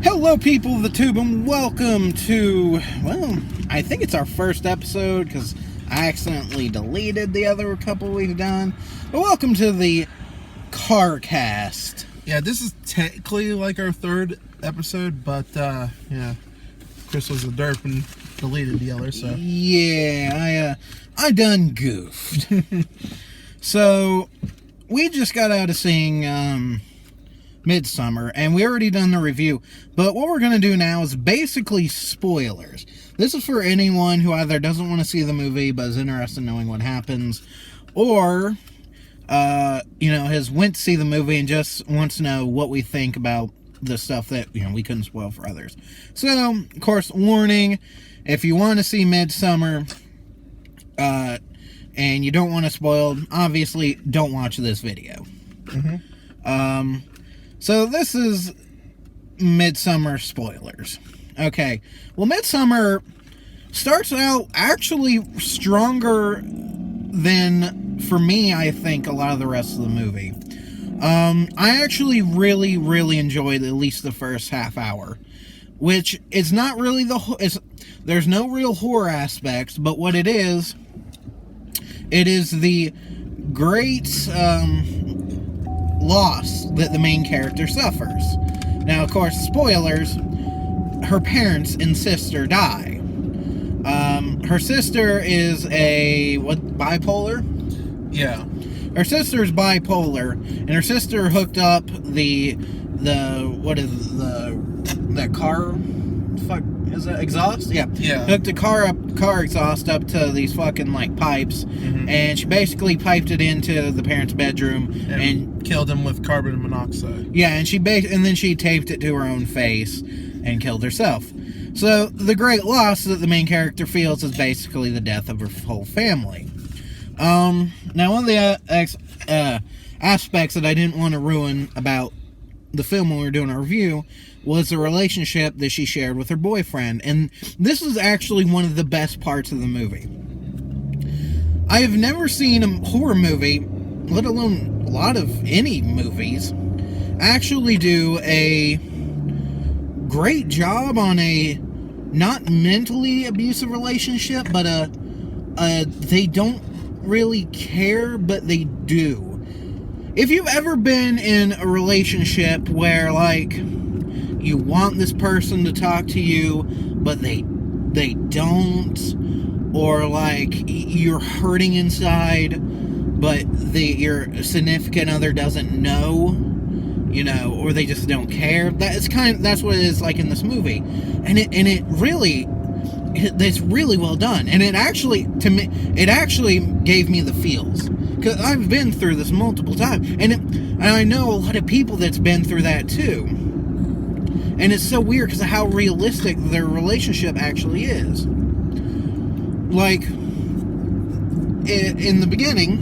Hello, people of the tube, and welcome to, well, I think it's our first episode, because I accidentally deleted the other couple we've done, but welcome to the Carcast. Yeah, this is technically like our third episode, but, yeah, Chris was a derp and deleted the other, so. Yeah, I done goofed. So, we just got out of seeing, Midsommar, and we already done the review, but what we're going to do now is basically spoilers. This is for anyone who either doesn't want to see the movie but is interested in knowing what happens, or has went to see the movie and just wants to know what we think about the stuff that we couldn't spoil for others. So, of course, warning, if you want to see Midsommar and you don't want to spoil, obviously don't watch this video. So this is Midsommar spoilers. Okay, well, Midsommar starts out actually stronger than, for me, I think, a lot of the rest of the movie. I actually really enjoyed at least the first half hour, which is not really there's no real horror aspects, but what it is the great, loss that the main character suffers. Now, of course, spoilers, her parents and sister die. Her sister is bipolar? Yeah. Her sister's bipolar, and her sister hooked up the car, fuck, is that exhaust? Yeah. Hooked a car exhaust up to these fucking, pipes, and she basically piped it into the parents' bedroom, and killed him with carbon monoxide. Yeah, and then she taped it to her own face, and killed herself. So, the great loss that the main character feels is basically the death of her whole family. Now, one of the aspects that I didn't want to ruin about the film when we were doing our review was the relationship that she shared with her boyfriend. And this is actually one of the best parts of the movie. I have never seen a horror movie, let alone a lot of any movies, actually do a great job on a not mentally abusive relationship, but they don't really care, but they do. If you've ever been in a relationship where, you want this person to talk to you, but they don't, or, you're hurting inside, but your significant other doesn't know, or they just don't care, that's what it is like in this movie. And it's really well done, and it actually gave me the feels, because I've been through this multiple times, and I know a lot of people that's been through that too, and it's so weird because of how realistic their relationship actually is. In the beginning,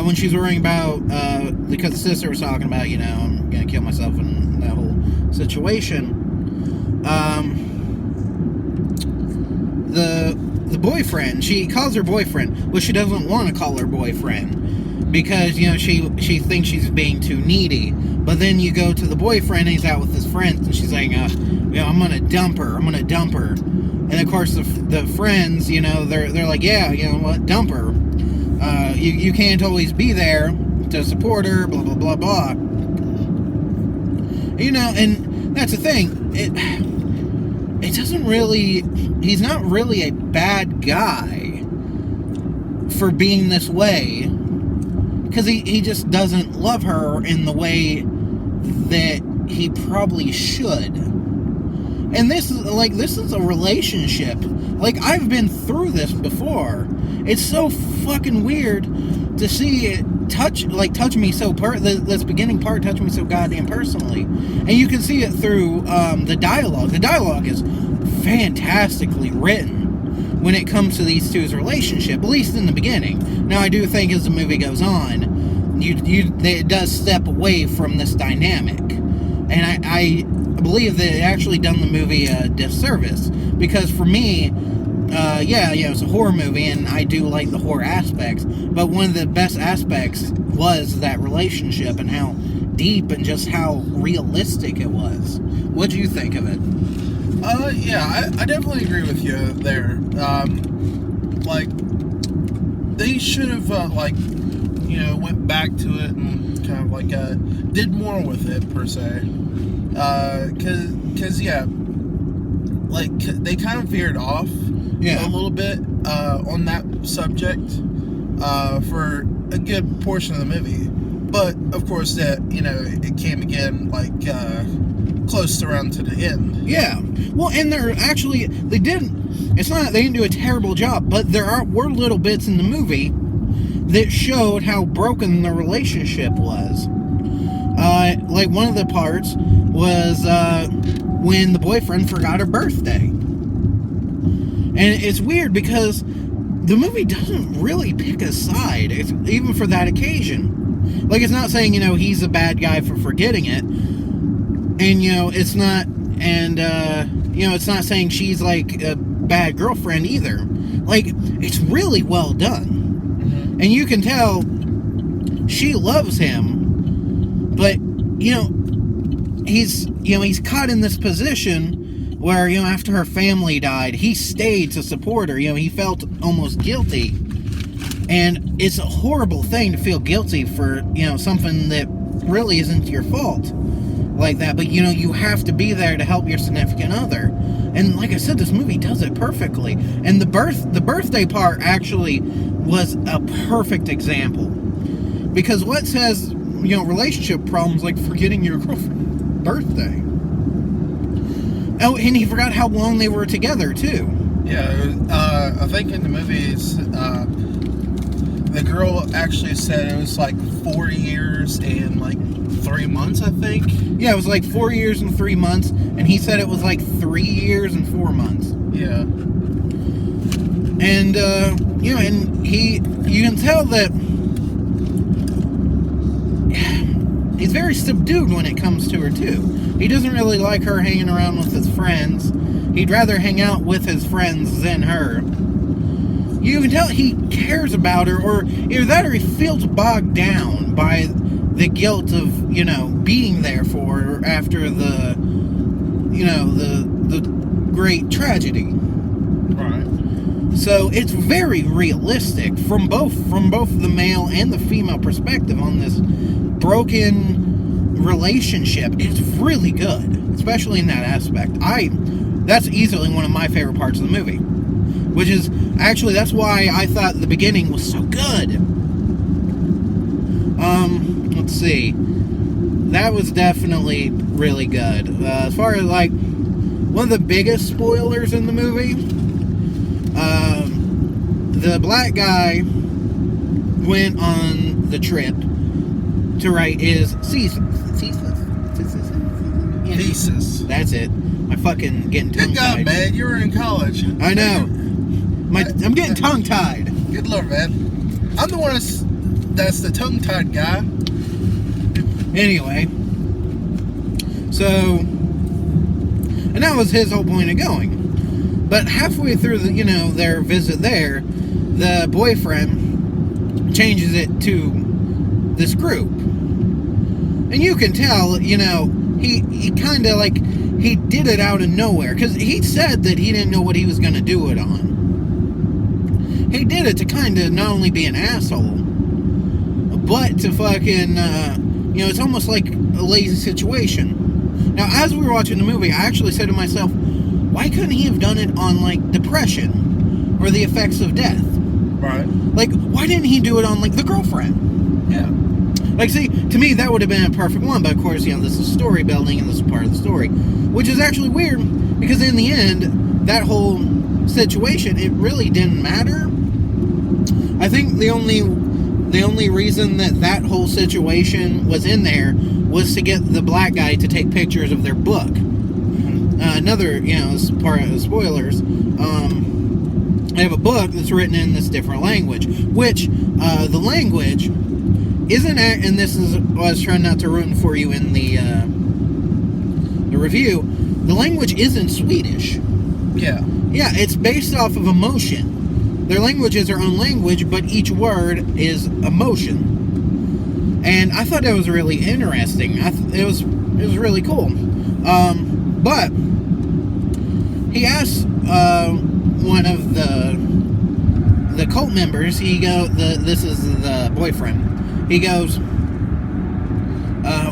when she's worrying about, because the sister was talking about, I'm gonna kill myself in that whole situation, the boyfriend, she calls her boyfriend, well, she doesn't want to call her boyfriend, because, she thinks she's being too needy, but then you go to the boyfriend, and he's out with his friends, and she's like, I'm gonna dump her, and of course, the friends, they're like, yeah, what, dump her, you can't always be there to support her, blah, blah, blah, blah, and that's the thing, it doesn't really, he's not really a bad guy for being this way, because he just doesn't love her in the way that he probably should. And this is a relationship. I've been through this before. It's so fucking weird to see it touch me so this beginning part touch me so goddamn personally. And you can see it through the dialogue. The dialogue is fantastically written when it comes to these two's relationship, at least in the beginning. Now, I do think as the movie goes on, it does step away from this dynamic. And I believe that it actually done the movie a disservice, because for me, it's a horror movie, and I do like the horror aspects, but one of the best aspects was that relationship and how deep and just how realistic it was. What'd you think of it? Yeah, I definitely agree with you there. Like, they should have, went back to it and kind of, did more with it, per se. Because yeah, they kind of veered off a little bit on that subject for a good portion of the movie. But, of course, that, it came again, close around to the end. Yeah. Well, and they didn't do a terrible job, but were little bits in the movie that showed how broken the relationship was. One of the parts was when the boyfriend forgot her birthday. And it's weird because the movie doesn't really pick a side, even for that occasion. It's not saying, he's a bad guy for forgetting it. And, it's not, it's not saying she's, a bad girlfriend either. It's really well done. Mm-hmm. And you can tell she loves him, but, he's caught in this position where, after her family died, he stayed to support her. He felt almost guilty. And it's a horrible thing to feel guilty for, something that really isn't your fault like that. But, you have to be there to help your significant other. And like I said, this movie does it perfectly. And the birthday part actually was a perfect example. Because what says, relationship problems like forgetting your girlfriend's birthday? Oh, and he forgot how long they were together, too. Yeah, I think in the movies, the girl actually said it was 4 years and 3 months, I think. Yeah, it was 4 years and 3 months, and he said it was 3 years and 4 months. Yeah. And, and you can tell that he's very subdued when it comes to her, too. He doesn't really like her hanging around with his friends. He'd rather hang out with his friends than her. You can tell he cares about her, or either that or he feels bogged down by the guilt of, being there for her after the great tragedy. Right. So it's very realistic from both the male and the female perspective on this broken relationship. It's really good, especially in that aspect. That's easily one of my favorite parts of the movie. Which is, actually, that's why I thought the beginning was so good. Let's see. That was definitely really good. As far as, one of the biggest spoilers in the movie, the black guy went on the trip to write his thesis. That's it. My fucking getting tongue-tied. Good God, man. You were in college. I know. I'm getting tongue-tied. Good Lord, man. I'm the one that's the tongue-tied guy. Anyway. So, and that was his whole point of going. But halfway through their visit there, the boyfriend changes it to this group. And you can tell, he kind of he did it out of nowhere. Because he said that he didn't know what he was going to do it on. He did it to kind of not only be an asshole, but to fucking, it's almost like a lazy situation. Now, as we were watching the movie, I actually said to myself, why couldn't he have done it on, depression or the effects of death? Right. Why didn't he do it on, the girlfriend? Yeah. See, to me, that would have been a perfect one, but of course, this is story building, and this is part of the story. Which is actually weird, because in the end, that whole situation, it really didn't matter. I think the only reason that whole situation was in there was to get the black guy to take pictures of their book. Another, as part of the spoilers, I have a book that's written in this different language, which, the language isn't, and this is, I was trying not to ruin for you in the review, the language isn't Swedish. Yeah. Yeah, it's based off of emotion. Their language is their own language, but each word is emotion. And I thought that was really interesting. It was really cool. But he asked one of the cult members. This is the boyfriend. He goes,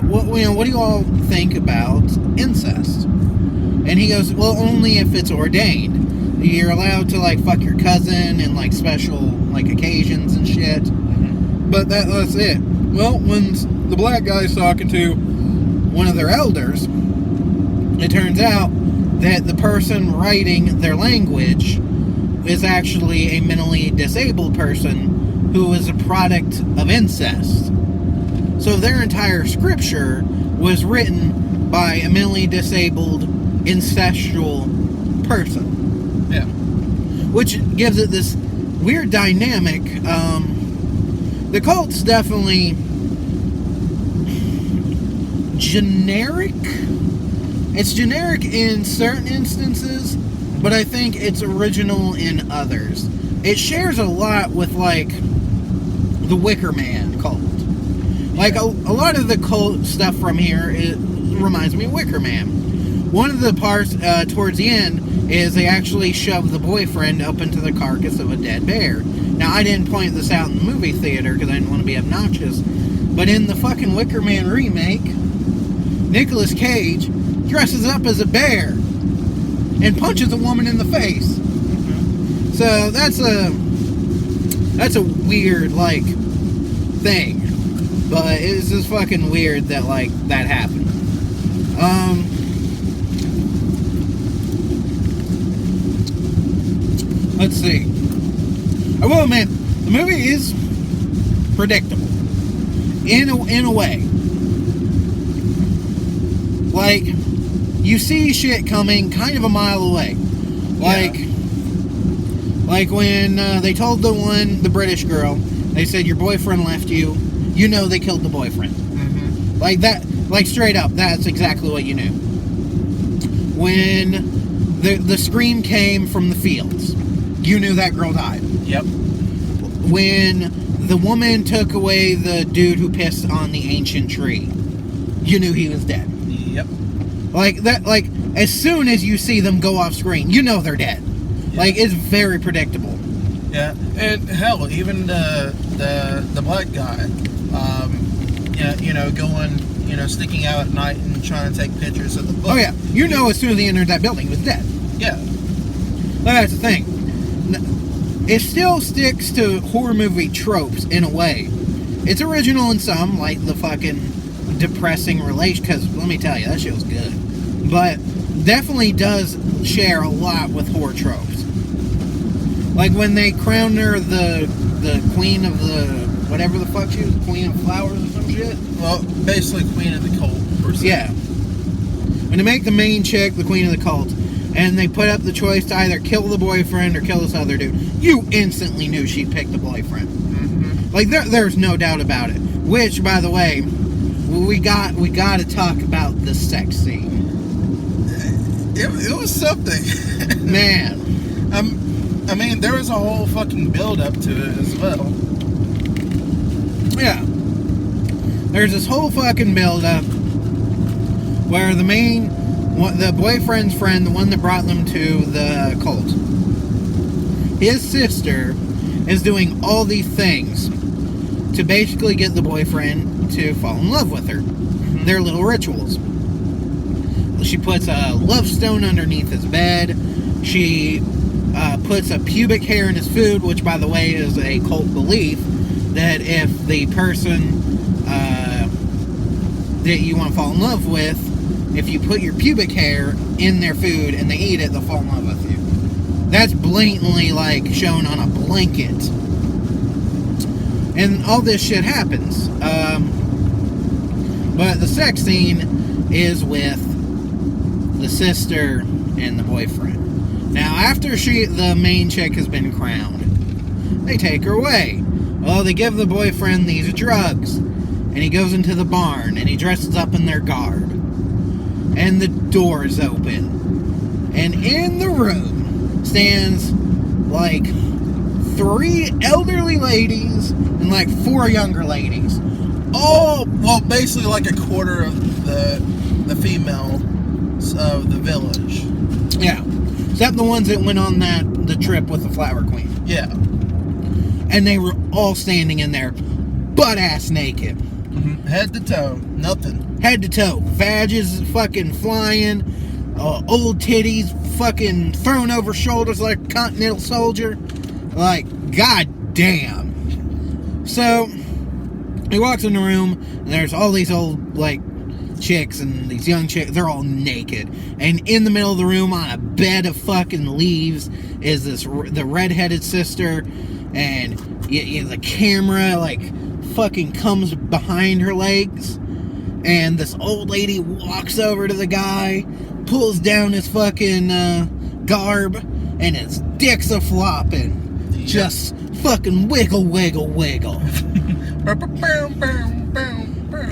what do you all think about incest? And he goes, well, only if it's ordained. You're allowed to, like, fuck your cousin in, like, special, like, occasions and shit. But that's it. Well, when the black guy's talking to one of their elders, it turns out that the person writing their language is actually a mentally disabled person who is a product of incest. So their entire scripture was written by a mentally disabled, incestual person. Yeah. Which gives it this weird dynamic. The cult's definitely generic. It's generic in certain instances, but I think it's original in others. It shares a lot with, like, the Wicker Man cult. Like, a lot of the cult stuff from here, it reminds me of Wicker Man. One of the parts towards the end is they actually shove the boyfriend up into the carcass of a dead bear. Now, I didn't point this out in the movie theater because I didn't want to be obnoxious, but in the fucking Wicker Man remake, Nicolas Cage dresses up as a bear and punches a woman in the face. So that's a weird, like, thing. But it's just fucking weird that, like, that happened. Let's see. I will admit, the movie is predictable. In a way. Like, you see shit coming kind of a mile away. Like when they told the British girl, they said, your boyfriend left you. You know they killed the boyfriend. Mm-hmm. Like that, like straight up, that's exactly what you knew. When the scream came from the fields, you knew that girl died. Yep. When the woman took away the dude who pissed on the ancient tree, you knew he was dead. Yep. Like that, like as soon as you see them go off screen, you know they're dead. Yep. Like, it's very predictable. Yeah, and hell, even the black guy, going, sticking out at night and trying to take pictures of the book. Oh yeah, as soon as he entered that building, he was dead. Yeah. That's the thing. It still sticks to horror movie tropes in a way. It's original in some, like the fucking depressing relation, because let me tell you, that shit was good. But definitely does share a lot with horror tropes. Like when they crowned her the queen of the whatever the fuck she was, queen of flowers or some shit. Well, basically queen of the cult. Yeah. When they make the main chick the queen of the cult, and they put up the choice to either kill the boyfriend or kill this other dude, you instantly knew she'd pick the boyfriend. Mm-hmm. Like there's no doubt about it. Which, by the way, we got to talk about the sex scene. It was something. Man. I mean, there was a whole fucking build-up to it as well. Yeah. There's this whole fucking build-up where the boyfriend's friend, the one that brought them to the cult, his sister is doing all these things to basically get the boyfriend to fall in love with her. Mm-hmm. Their little rituals. She puts a love stone underneath his bed. She puts a pubic hair in his food, which, by the way, is a cult belief that if the person that you want to fall in love with, if you put your pubic hair in their food and they eat it, they'll fall in love with you. That's blatantly, like, shown on a blanket. And all this shit happens. But the sex scene is with the sister and the boyfriend. Now, after the main chick has been crowned, they take her away. Well, they give the boyfriend these drugs, and he goes into the barn, and he dresses up in their garb. And the doors open. And in the room stands, like, 3 elderly ladies and, like, 4 younger ladies. Oh, well, basically like a quarter of the females of the village. Yeah. Except the ones that went on the trip with the Flower Queen. Yeah. And they were all standing in there, butt-ass naked. Mm-hmm. Head to toe. Nothing. Head to toe. Vages fucking flying. Old titties fucking thrown over shoulders like a Continental Soldier. Like, god damn. So, he walks in the room, and there's all these old, like, chicks and these young chicks. They're all naked. And in the middle of the room, on a bed of fucking leaves, is the redheaded sister. And the camera, like, fucking comes behind her legs. And this old lady walks over to the guy, pulls down his fucking garb, and his dick's a-flopping. Yeah. Just fucking wiggle, wiggle, wiggle.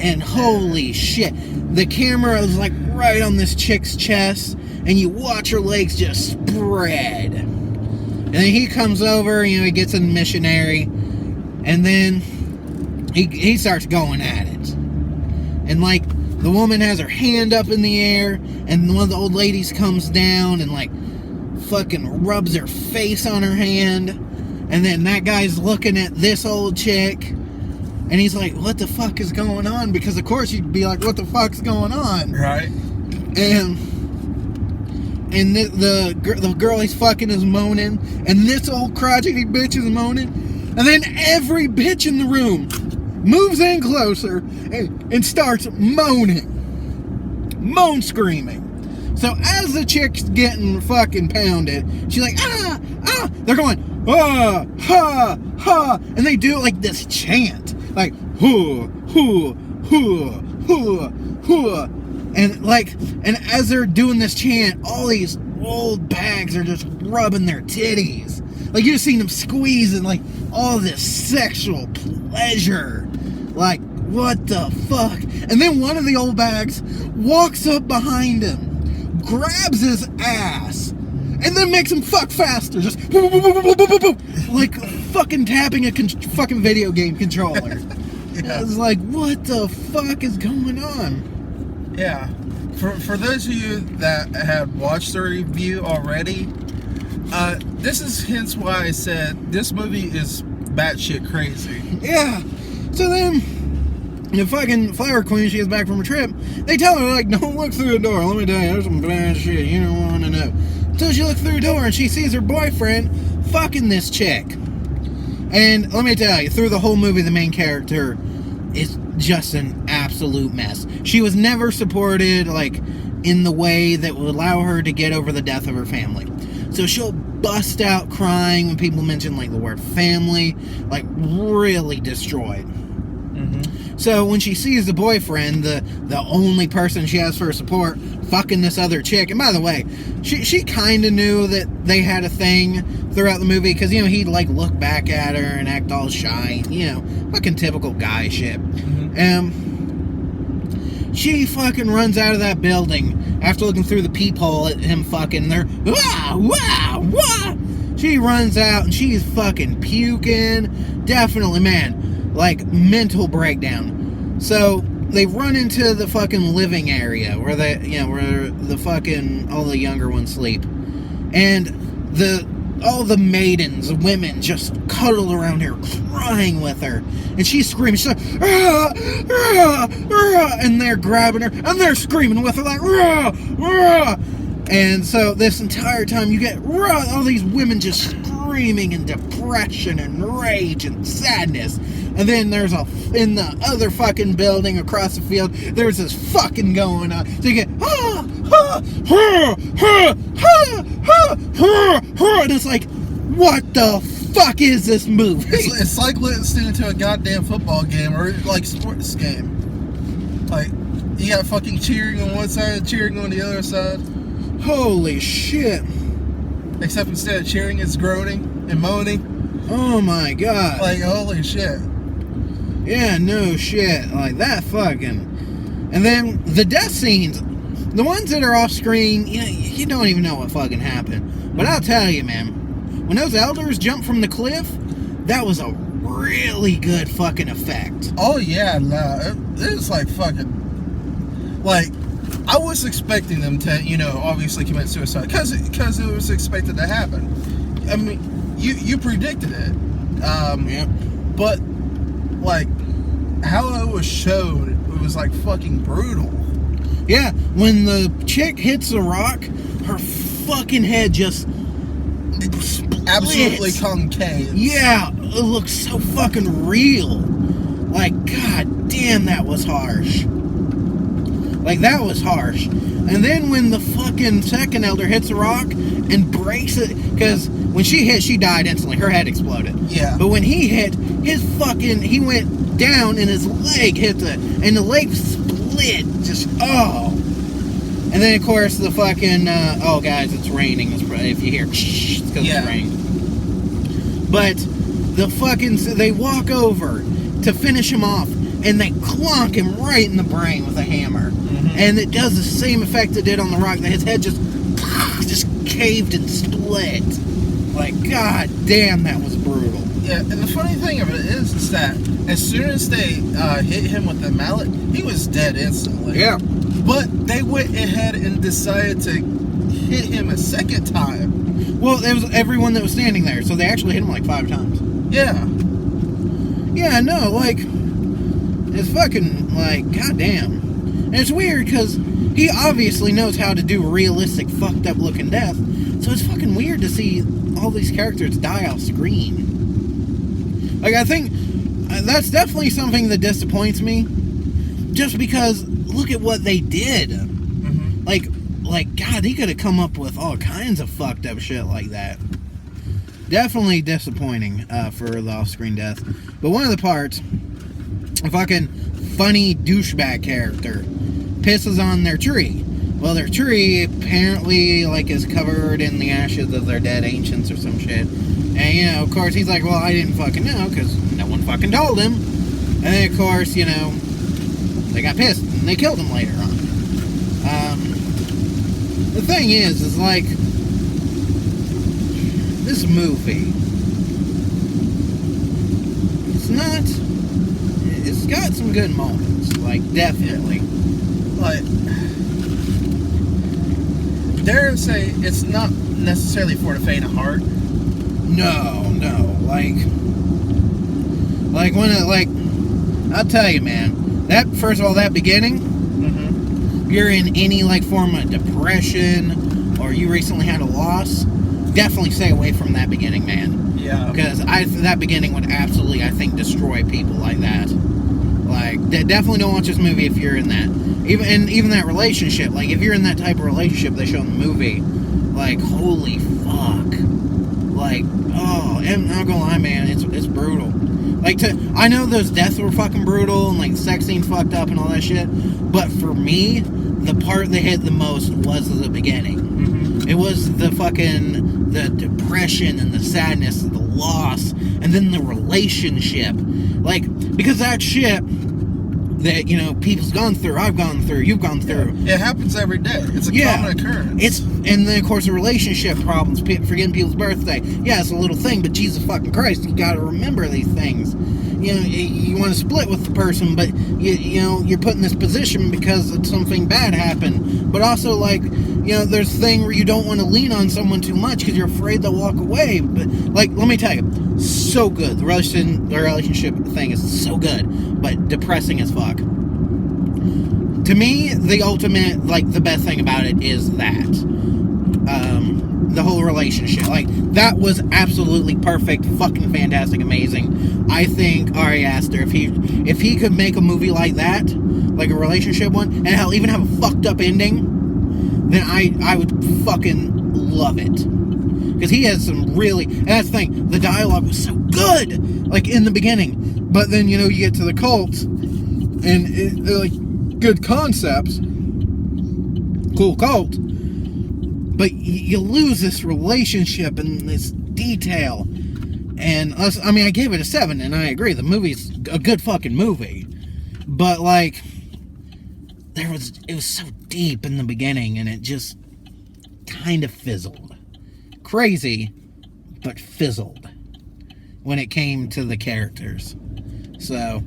And holy shit, the camera is like right on this chick's chest, and you watch her legs just spread. And then he comes over, he gets in missionary, and then he starts going at it. And like, the woman has her hand up in the air, and one of the old ladies comes down and like fucking rubs her face on her hand. And then that guy's looking at this old chick, and he's like, what the fuck is going on? Because of course you'd be like, what the fuck's going on? Right. And the girl he's fucking is moaning, and this old crotchety bitch is moaning, and then every bitch in the room moves in closer and starts moaning. Moan screaming. So as the chick's getting fucking pounded, she's like, ah, ah, they're going, ah, ha, ha, and they do like this chant, like, hoo, hoo, hoo, hoo, hoo, and as they're doing this chant, all these old bags are just rubbing their titties. Like, you've seen them squeezing, like, all this sexual pleasure. Like, what the fuck? And then one of the old bags walks up behind him, grabs his ass, and then makes him fuck faster. Just like fucking tapping a fucking video game controller. Yeah. It's like, what the fuck is going on? Yeah. For those of you that have watched the review already, this is hence why I said this movie is batshit crazy. Yeah. So then, the fucking Flower Queen, she gets back from her trip, they tell her, like, don't look through the door. Let me tell you, there's some bad shit you don't want to know. So she looks through the door, and she sees her boyfriend fucking this chick. And let me tell you, through the whole movie, the main character is just an absolute mess. She was never supported, like, in the way that would allow her to get over the death of her family. So she'll bust out crying when people mention, like, the word family, like, really destroyed. Mm-hmm. So when she sees the boyfriend, the only person she has for support, fucking this other chick, and by the way, she kind of knew that they had a thing throughout the movie, because, he'd, like, look back at her and act all shy, fucking typical guy shit. Mm-hmm. She fucking runs out of that building after looking through the peephole at him fucking, and they're, wah, wah, wah. She runs out, and she's fucking puking. Definitely, man, like, mental breakdown. So they run into the fucking living area where where the fucking all the younger ones sleep, and all the maidens, women, just cuddle around her, crying with her, and she's screaming. She's like, ah, ah, ah, and they're grabbing her, and they're screaming with her, like, ah, ah. And so this entire time you get all these women just screaming in depression and rage and sadness. And then there's in the other fucking building across the field, there's this fucking going on. So you get, and it's like, what the fuck is this movie? It's like listening to a goddamn football game or like sports game. Like, you got fucking cheering on one side and cheering on the other side. Holy shit. Except instead of cheering, it's groaning and moaning. Oh my god. Like, holy shit. Yeah, no shit. Like, that fucking... And then, the death scenes, the ones that are off screen, you don't even know what fucking happened. But I'll tell you, man, when those elders jumped from the cliff, that was a really good fucking effect. Oh yeah, no, it was like fucking, like, I was expecting them to, you know, obviously commit suicide because it was expected to happen. I mean, you predicted it. Yeah. But like how it was showed, it was like fucking brutal. Yeah, when the chick hits the rock, her fucking head just splits. Absolutely concave. Yeah, it looks so fucking real. Like, god damn, that was harsh. Like, that was harsh. And then when the fucking second elder hits the rock and breaks it, because when she hit, she died instantly. Her head exploded. Yeah. But when he hit, he went down and his leg hit and the leg split. Just, oh. And then, of course, the fucking, oh, guys, it's raining. If you hear, it's because it's raining. But the fucking, they walk over to finish him off, and they clonk him right in the brain with a hammer. Mm-hmm. And it does the same effect it did on the rock, that his head just caved and split. Like, god damn, that was brutal. Yeah, and the funny thing of it is that as soon as they hit him with the mallet, he was dead instantly. Yeah. But they went ahead and decided to hit him a second time. Well, it was everyone that was standing there, so they actually hit him like 5 times. Yeah. Yeah, no, like, it's fucking, like, goddamn. And it's weird, because he obviously knows how to do realistic, fucked up looking death, so it's fucking weird to see all these characters die off screen. Like, I think that's definitely something that disappoints me, just because look at what they did. Mm-hmm. Like, God, he could have come up with all kinds of fucked up shit like that. Definitely disappointing for the off-screen death. But one of the parts, a fucking funny douchebag character pisses on their tree. Well, their tree apparently, like, is covered in the ashes of their dead ancients or some shit. And, you know, of course, he's like, well, I didn't fucking know, because no one fucking told him. And then, of course, you know, they got pissed, and they killed him later on. The thing is like, this movie, it's got some good moments, like, definitely. Like, dare I say, it's not necessarily for the faint of heart. No, like when it, like, I'll tell you, man, that, first of all, that beginning, if you're in any, like, form of depression, or you recently had a loss, definitely stay away from that beginning, man. Yeah. Because that beginning would absolutely, I think, destroy people like that. Like, definitely don't watch this movie if you're in that. Even that relationship, like, if you're in that type of relationship they show in the movie, like, holy fuck. Like, oh, I'm not gonna lie, man, it's brutal. Like, I know those deaths were fucking brutal, and, like, the sex scene fucked up and all that shit, but for me, the part that hit the most was the beginning. Mm-hmm. It was the depression and the sadness, the loss, and then the relationship. Like, because that shit that, you know, people's gone through, I've gone through, you've gone through. Yeah, it happens every day. It's a common occurrence. And then, of course, the relationship problems, forgetting people's birthday. Yeah, it's a little thing, but Jesus fucking Christ, you gotta remember these things. You know, you want to split with the person, but, you know, you're put in this position because something bad happened. But also, like, you know, there's a thing where you don't want to lean on someone too much because you're afraid they'll walk away. But, like, let me tell you, so good. The relationship thing is so good, but depressing as fuck. To me, the ultimate, like, the best thing about it is that. The whole relationship. Like, that was absolutely perfect, fucking fantastic, amazing. I think Ari Aster, if he could make a movie like that, like a relationship one, and hell, even have a fucked up ending, then I would fucking love it. Because he has some really, and that's the thing, the dialogue was so good, like, in the beginning. But then, you know, you get to the cult, and they're like, good concepts, cool cult, but you lose this relationship and this detail. And I mean, I gave it a 7, and I agree, the movie's a good fucking movie. But, like, it was so deep in the beginning, and it just kind of fizzled. Crazy, but fizzled. when it came to the characters. So,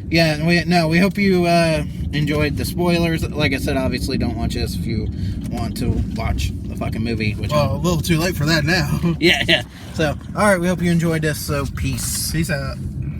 yeah, we hope you enjoyed the spoilers. Like I said, obviously don't watch this if you want to watch the fucking movie. Which a little too late for that now. Yeah. So, alright, we hope you enjoyed this, so peace. Peace out.